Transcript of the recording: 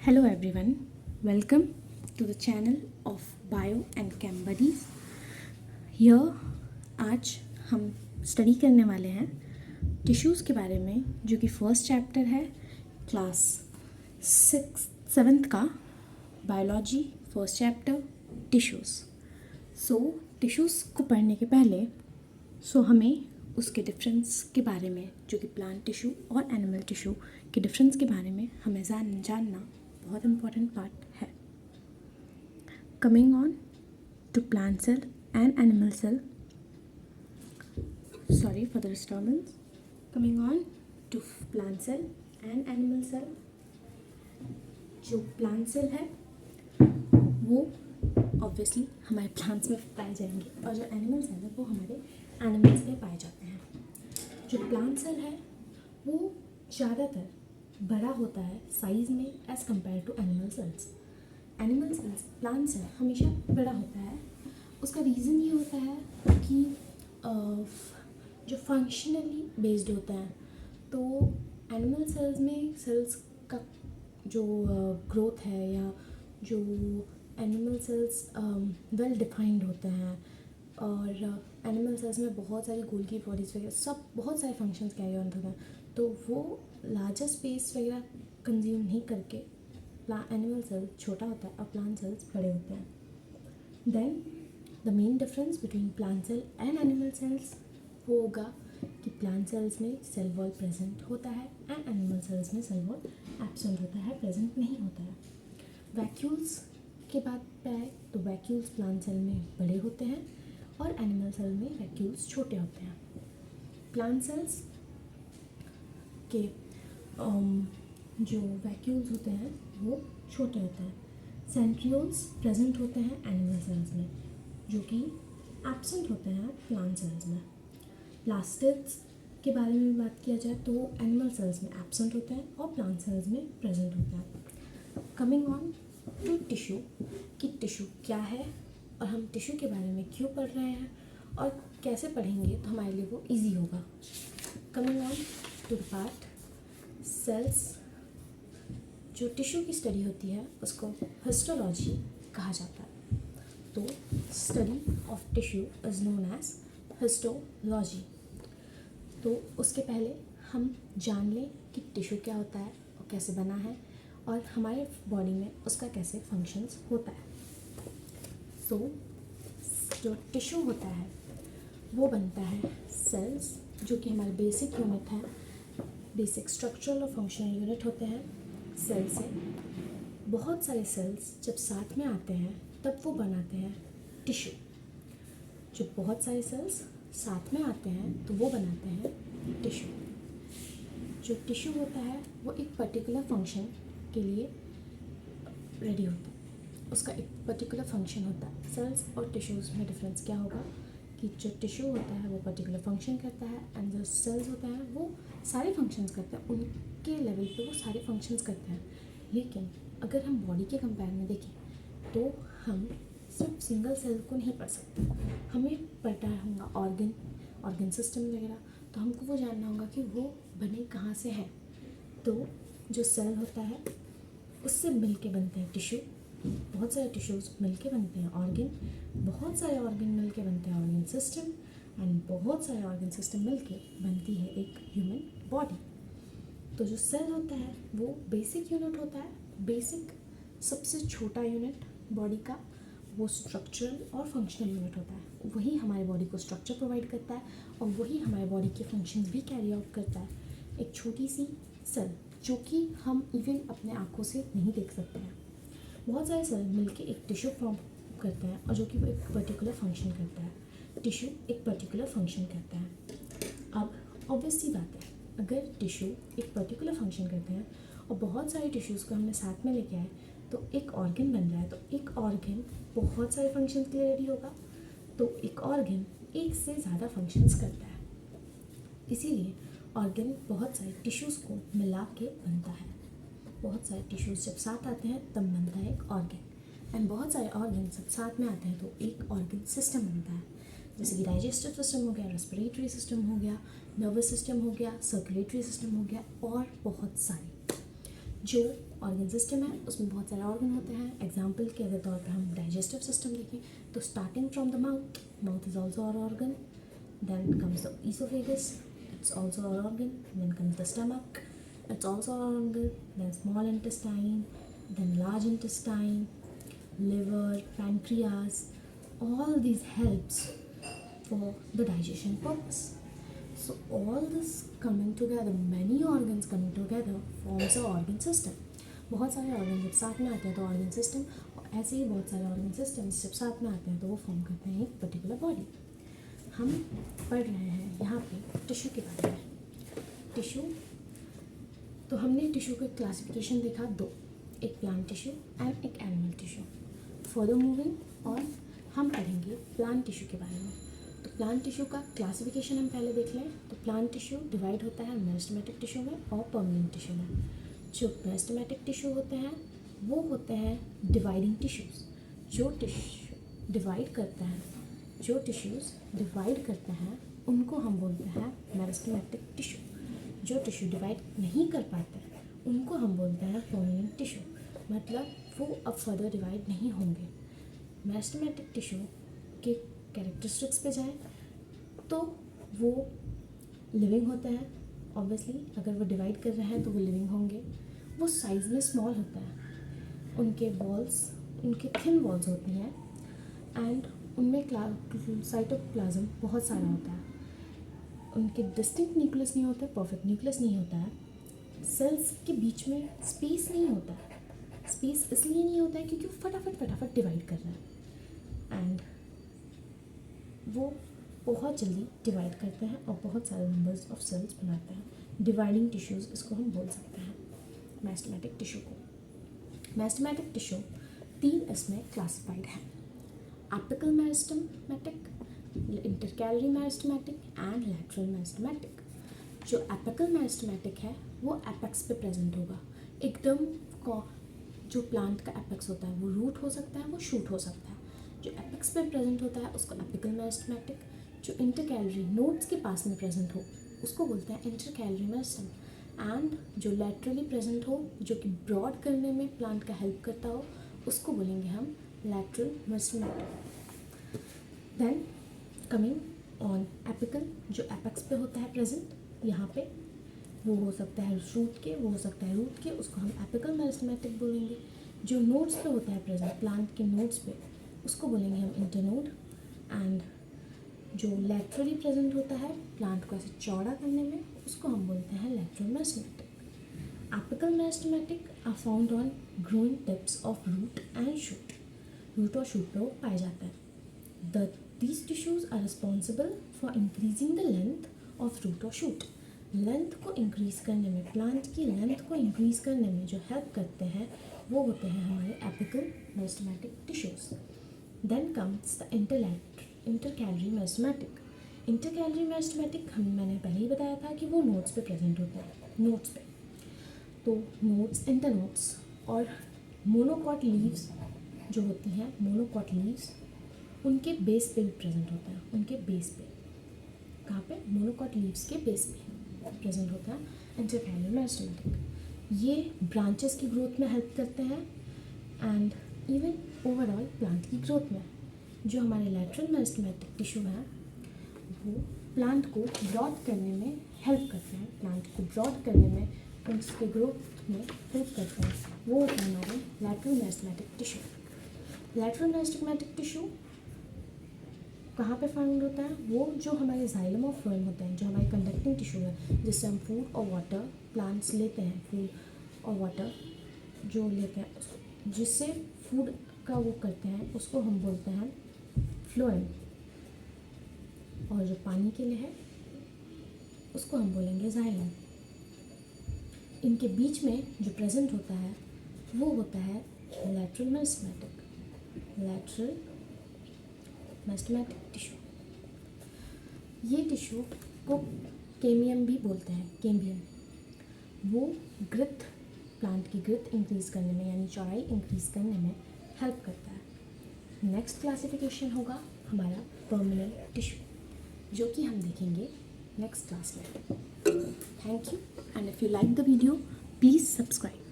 Hello everyone, welcome to the channel of Bio and Chem Buddies. Here आज हम study करने वाले हैं टिश्यूज़ के बारे में, जो कि फर्स्ट चैप्टर है क्लास 7th का biology first chapter tissues. Tissues को पढ़ने के पहले हमें उसके डिफरेंस के बारे में, जो कि प्लांट टिश्यू और एनिमल टिश्यू के डिफरेंस के बारे में हमें जानना बहुत इम्पॉर्टेंट पार्ट है. Coming on to plant cell and animal cell, sorry for the disturbance. Coming on to plant cell and animal cell. जो प्लांट सेल है वो ऑब्वियसली हमारे प्लांट्स में पाए जाएंगे, और जो एनिमल सेल है वो हमारे एनिमल्स में पाए जाते हैं. जो प्लांट सेल है वो ज़्यादातर बड़ा होता है साइज़ में as compared to animal cells. Animal cells plant cell हमेशा बड़ा होता है. उसका रीज़न ये होता है कि जो फंक्शनली बेस्ड होता है, तो एनिमल सेल्स में सेल्स का जो ग्रोथ है, या जो एनिमल सेल्स वेल डिफाइंड होते हैं, और एनिमल सेल्स में बहुत सारी गोल्गी बॉडीज़ वगैरह सब बहुत सारे फंक्शंस कैरी ऑन होते हैं, तो वो लार्जर स्पेस वगैरह कंज्यूम नहीं करके एनिमल सेल्स छोटा होता है और प्लांट सेल्स बड़े होते हैं. Then the main difference between plant cell and animal cells वो होगा कि प्लांट सेल्स में सेल वॉल प्रेजेंट होता है एंड एनिमल सेल्स में सेल वॉल एब्सेंट होता है, प्रेजेंट नहीं होता है. वैक्यूल्स के बाद पे आए तो वैक्यूल्स प्लांट सेल में बड़े होते हैं और एनिमल सेल में वैक्यूल्स छोटे होते हैं. प्लांट सेल्स के जो वैक्यूल्स होते हैं वो छोटे होते हैं. सेंट्रियोल्स प्रेजेंट होते हैं एनिमल सेल्स में, जो कि एब्सेंट होते हैं प्लांट सेल्स में. प्लास्टिड्स के बारे में बात किया जाए तो एनिमल सेल्स में एब्सेंट होते हैं और प्लांट सेल्स में प्रेजेंट होते हैं. कमिंग ऑन टू टिश्यू, कि टिश्यू क्या है और हम टिश्यू के बारे में क्यों पढ़ रहे हैं और कैसे पढ़ेंगे तो हमारे लिए वो इजी होगा. Coming on to the part cells. जो टिश्यू की स्टडी होती है उसको हिस्टोलॉजी कहा जाता है. तो study of tissue is known as histology. तो उसके पहले हम जान लें कि टिश्यू क्या होता है और कैसे बना है, और हमारे बॉडी में उसका कैसे फंक्शंस होता है. जो टिश्यू होता है वो बनता है सेल्स, जो कि हमारे बेसिक यूनिट है, बेसिक स्ट्रक्चरल और फंक्शनल यूनिट होते हैं सेल से. बहुत सारे सेल्स जब साथ में आते हैं तब वो बनाते हैं टिश्यू. जब बहुत सारे सेल्स साथ में आते हैं तो वो बनाते हैं टिश्यू. जो टिश्यू होता है वो एक पर्टिकुलर फंक्शन के लिए रेडी होता है, उसका एक पर्टिकुलर फंक्शन होता है. सेल्स और टिश्यूज़ में डिफरेंस क्या होगा कि जो टिश्यू होता है वो पर्टिकुलर फंक्शन करता है, एंड जो सेल्स होता है वो सारे फंक्शंस करते हैं. उनके लेवल पे वो सारे फंक्शंस करते हैं. लेकिन अगर हम बॉडी के कंपेयर में देखें तो हम सिर्फ सिंगल सेल को नहीं पढ़ सकते. हमें पढ़ना होगा ऑर्गन सिस्टम वगैरह. तो हमको वो जानना होगा कि वो बने कहाँ से हैं. तो जो सेल होता है उससे मिल के बनते हैं टिश्यू. बहुत सारे टिश्यूज़ मिल के बनते हैं ऑर्गन. बहुत सारे ऑर्गन मिल के बनते हैं ऑर्गन सिस्टम. एंड बहुत सारे ऑर्गन सिस्टम मिल के बनती है एक ह्यूमन बॉडी. तो जो सेल होता है वो बेसिक यूनिट होता है. बेसिक सबसे छोटा यूनिट बॉडी का वो स्ट्रक्चरल और फंक्शनल यूनिट होता है. वही हमारे बॉडी को स्ट्रक्चर प्रोवाइड करता है और वही हमारे बॉडी के फंक्शंस भी कैरी आउट करता है. एक छोटी सी सेल जो कि हम इवन अपने आँखों से नहीं देख सकते हैं. बहुत सारे सेल मिलके एक टिश्यू फॉर्म करते हैं, और जो कि वो एक पर्टिकुलर फंक्शन करता है. टिश्यू एक पर्टिकुलर फंक्शन करता है. अब ऑब्वियस सी बात है, अगर टिश्यू एक पर्टिकुलर फंक्शन करते हैं और बहुत सारे टिश्यूज़ को हमने साथ में लेके आए तो एक ऑर्गन बन रहा है. तो एक ऑर्गन बहुत सारे फंक्शन के लिए रेडी होगा. तो एक ऑर्गन एक से ज़्यादा फंक्शंस करता है. इसीलिए ऑर्गन बहुत सारे टिश्यूज़ को मिला के बनता है. बहुत सारे टिश्यूज़ जब साथ आते हैं तब बनता है एक ऑर्गन. एंड बहुत सारे ऑर्गन जब साथ में आते हैं तो एक ऑर्गन सिस्टम बनता है. जैसे कि डाइजेस्टिव सिस्टम हो गया, रेस्पिरेटरी सिस्टम हो गया, नर्वस सिस्टम हो गया, सर्कुलेटरी सिस्टम हो गया, और बहुत सारे. जो ऑर्गन सिस्टम है, उसमें बहुत सारे ऑर्गन होते हैं। एग्जाम्पल के अगर तौर पर हम डाइजेस्टिव सिस्टम देखें तो starting from the mouth, mouth is also our organ, then comes the oesophagus, it's also our organ, then comes the stomach, it's also our organ, then small intestine, then large intestine, liver, pancreas, all these helps for the digestion purpose. So all this coming together, many organs coming together forms a organ system. बहुत सारे organ जब साथ में आते हैं तो organ system, और ऐसे ही बहुत सारे ऑर्गन सिस्टम्स जब साथ में आते हैं तो वो फॉर्म करते हैं एक पर्टिकुलर बॉडी। हम पढ़ रहे हैं यहाँ पे टिश्यू के बारे में। टिश्यू, तो हमने टिश्यू का क्लासिफिकेशन देखा दो, एक प्लांट टिश्यू एंड एक एनिमल टिश्यू। फर्दर मूविंग और हम पढ़ेंगे प्लांट टिश्यू के बारे में। तो प्लांट टिश्यू का क्लासिफिकेशन हम पहले देख लें। तो प्लांट टिश्यू डिवाइड होता है मेरिस्टेमेटिक टिश्यू में और परमानेंट टिश्यू में। जो मेरिस्टेमेटिक टिश्यू होते हैं वो होते हैं डिवाइडिंग टिश्यूज़, जो टिश्यू डिवाइड करते हैं, जो टिश्यूज़ डिवाइड करते हैं उनको हम बोलते हैं मेरिस्टेमेटिक टिश्यू। जो टिश्यू डिवाइड नहीं कर पाते उनको हम बोलते हैं परमानेंट टिश्यू, मतलब वो अब फर्दर डिवाइड नहीं होंगे। मेरिस्टेमेटिक टिश्यू के कैरेक्टरिस्टिक्स पे जाएं तो वो लिविंग होते हैं, ऑब्वियसली अगर वो डिवाइड कर रहे हैं तो वो लिविंग होंगे। वो साइज़ में स्मॉल होता है, उनके वॉल्स, उनके थिन वॉल्स होती हैं एंड उनमें साइटोप्लाज्म बहुत सारा होता है। उनके डिस्टिंक्ट न्यूक्लियस नहीं होता है, परफेक्ट न्यूक्लियस नहीं होता है। सेल्स के बीच में स्पेस नहीं होता है। स्पेस इसलिए नहीं होता है क्योंकि वो फटाफट डिवाइड कर रहा है एंड वो बहुत जल्दी डिवाइड करते हैं और बहुत सारे नंबर्स ऑफ सेल्स बनाते हैं। डिवाइडिंग टिश्यूज़ इसको हम बोल सकते हैं मेरिस्टेमेटिक टिश्यू को। मेरिस्टेमेटिक टिश्यू 3 इसमें क्लासिफाइड है: apical meristematic, intercalary meristematic and lateral meristematic. जो एपिकल मेरिस्टेमेटिक है वो एपेक्स पे प्रेजेंट होगा एकदम को। जो प्लांट का एपेक्स होता है वो रूट हो सकता है, वो शूट हो सकता है। जो एपेक्स पे प्रेजेंट होता है उसको एपिकल मेरिस्टेमेटिक, जो इंटरकैलरी नोड्स के पास में प्रेजेंट हो उसको बोलते हैं इंटरकैलरी मेरिस्टेम, एंड जो लैटरली प्रेजेंट हो, जो कि ब्रॉड करने में प्लांट का हेल्प करता हो, उसको बोलेंगे हम lateral meristematic. Then coming on apical, जो एपेक्स पे होता है प्रेजेंट, यहाँ पे वो हो सकता है शूट के, वो हो सकता है रूट के, उसको हम एपिकल मेरिस्टेमेटिक बोलेंगे। जो नोड्स पे होता है प्रेजेंट, प्लांट के नोड्स पे, उसको बोलेंगे हम इंटरनोड। एंड जो लैटरली प्रेजेंट होता है प्लांट को ऐसे चौड़ा करने में, उसको हम बोलते हैं lateral meristematic. Apical meristematic are found on growing tips of root and shoot. Root और शूट पे वो पाए जाते हैं। These tissues are responsible for increasing the length of root or shoot. Length को इंक्रीज़ करने में, प्लांट की लेंथ को इंक्रीज़ करने में जो हेल्प करते हैं वो होते हैं हमारे apical meristematic tissues. Then comes the intercalary meristematic. Intercalary meristematic मैंने पहले ही बताया था कि वो नोड्स पे प्रेजेंट होता है, नोड्स पे। तो नोड्स, इंटरनोड्स और मोनोकॉट लीव्स जो होती हैं, मोनोकॉट लीव्स उनके बेस पे भी प्रेजेंट होता है। उनके बेस पे, कहाँ पे? मोनोकॉट लीव्स के बेस पे प्रेजेंट होता है इंटरकैलरी मेरिस्टेमेटिक। ये ब्रांचेस की ग्रोथ में हेल्प करते हैं एंड इवन ओवरऑल प्लांट की ग्रोथ में। जो हमारे लैटरल मेरिस्टेमेटिक टिश्यू हैं वो प्लांट को ब्रॉड करने में हेल्प करते हैं, प्लांट को ब्रॉड करने में, उसके ग्रोथ में हेल्प करते हैं। वो होता है हमारे lateral meristematic tissue. Lateral meristematic tissue कहाँ पे फाउंड होता है? वो जो हमारे जाइलम ऑफ फ्लोएम होते हैं, जो हमारे कंडक्टिंग टिश्यू है, जिससे हम फूड और वाटर, प्लांट्स लेते हैं फूड और वाटर जो लेते हैं, जिससे फूड का वो करते हैं, उसको हम बोलते हैं फ्लोएम। और जो पानी के लिए है उसको हम बोलेंगे जाइलम। इनके बीच में जो प्रेजेंट होता है वो होता है lateral meristematic, lateral meristematic tissue. ये टिश्यू को केमियम भी बोलते हैं, केम्बियम। वो ग्रोथ, प्लांट की ग्रोथ इंक्रीज़ करने में, यानी चौड़ाई इंक्रीज़ करने में हेल्प करता है। नेक्स्ट क्लासिफिकेशन होगा हमारा परमानेंट टिश्यू, जो कि हम देखेंगे नेक्स्ट क्लास में। Thank you, and if you like the video please subscribe.